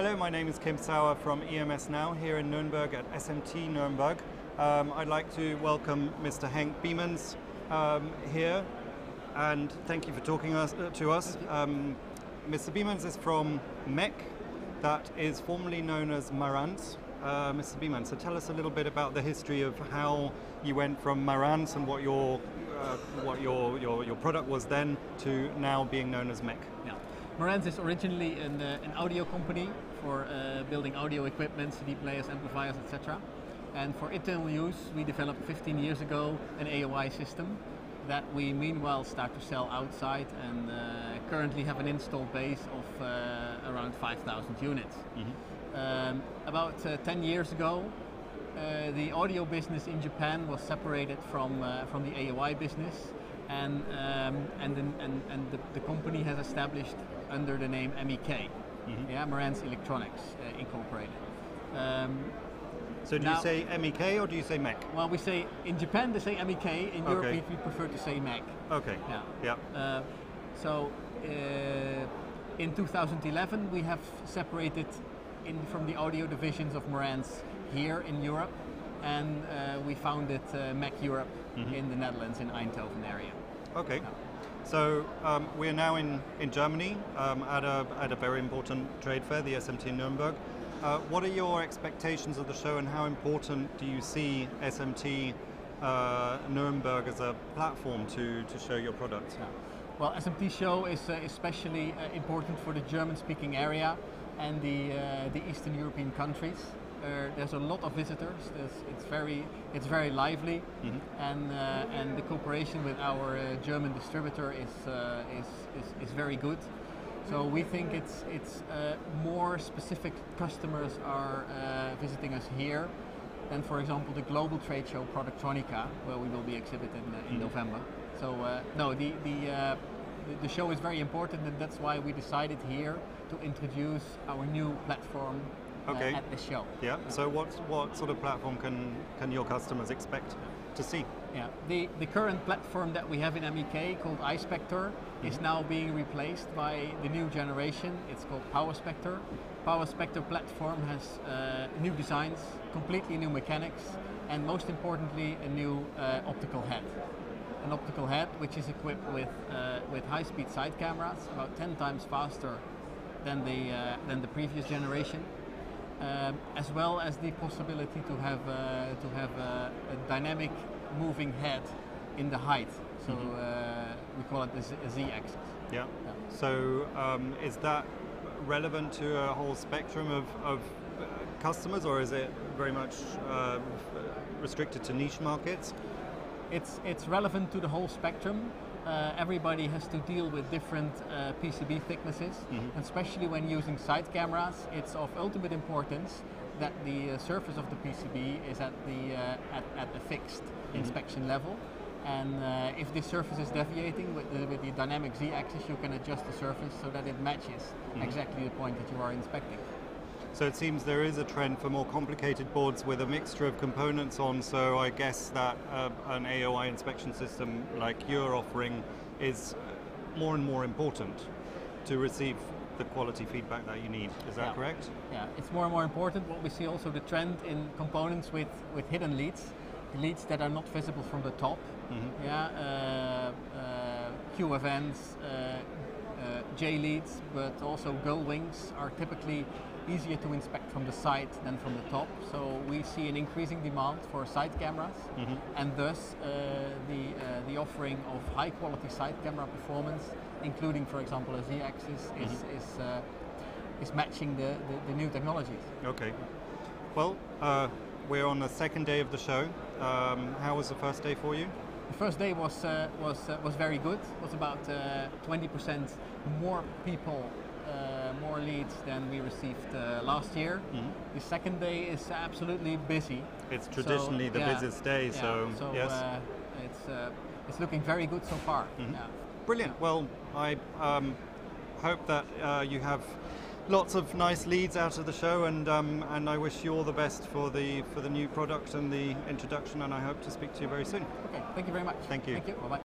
Hello, my name is Kim Sauer from EMS Now here in Nuremberg at SMT Nuremberg. I'd like to welcome Mr. Henk Biemans here, and thank you for talking to us. Mr. Biemans is from MEK, that is formerly known as Marantz. Mr. Biemans, so tell us a little bit about the history of how you went from Marantz and what your product was then to now being known as MEK. Yeah. Marantz is originally an audio company for building audio equipment, CD players, amplifiers, etc. And for internal use, we developed 15 years ago an AOI system that we meanwhile start to sell outside, and currently have an installed base of around 5,000 units. Mm-hmm. About 10 years ago, the audio business in Japan was separated from the AOI business, and the company has established under the name MEK, mm-hmm. Yeah, Marantz Electronics Incorporated. So do you say MEK or do you say MEK? Well, we say, in Japan they say MEK, in Europe we prefer to say MEK. Okay. Yeah. In 2011 we have separated from the audio divisions of Marantz here in Europe, and we founded MEK Europe, mm-hmm. in the Netherlands, in Eindhoven area. Okay. Yeah. So we're now in Germany at a very important trade fair, the SMT Nuremberg. What are your expectations of the show, and how important do you see SMT Nuremberg as a platform to show your products? Yeah. Well, SMT show is especially important for the German-speaking area and the Eastern European countries. There's a lot of visitors. It's very lively, mm-hmm. and the cooperation with our German distributor is very good. So we think it's more specific customers are visiting us here than, for example, the global trade show Productronica, where we will be exhibiting in November. So no, the show is very important, and that's why we decided here to introduce our new platform at the show. Yeah. So what sort of platform can your customers expect to see? Yeah. The current platform that we have in MEK, called iSpector, mm-hmm. is now being replaced by the new generation. It's called PowerSpector. PowerSpector platform has new designs, completely new mechanics, and most importantly, a new optical head. An optical head which is equipped with high-speed side cameras, about 10 times faster than the previous generation. As well as the possibility to have a dynamic moving head in the height. So mm-hmm. We call it a Z-axis. Yeah. So is that relevant to a whole spectrum of customers, or is it very much restricted to niche markets? It's relevant to the whole spectrum. Everybody has to deal with different PCB thicknesses, mm-hmm. and especially when using side cameras, it's of ultimate importance that the surface of the PCB is at a fixed mm-hmm. inspection level. And if this surface is deviating with the dynamic Z-axis, you can adjust the surface so that it matches mm-hmm. exactly the point that you are inspecting. So it seems there is a trend for more complicated boards with a mixture of components on, so I guess that an AOI inspection system like you're offering is more and more important to receive the quality feedback that you need. Is that correct? Yeah, it's more and more important. What we see also the trend in components with hidden leads that are not visible from the top. Mm-hmm. Yeah, QFNs, J leads, but also gull wings are typically easier to inspect from the side than from the top. So we see an increasing demand for side cameras, mm-hmm. and thus the offering of high quality side camera performance, including, for example, a Z-axis, mm-hmm. is matching the new technologies. Okay. Well, we're on the second day of the show. How was the first day for you? The first day was very good. It was about 20% more people, more leads than we received last year. Mm-hmm. The second day is absolutely busy. It's traditionally the busiest day, so yes. It's looking very good so far. Mm-hmm. Yeah. Brilliant. Well, I hope that you have lots of nice leads out of the show, and I wish you all the best for the new product and the introduction, and I hope to speak to you very soon. Okay, thank you very much. Thank you. Thank you. Bye-bye.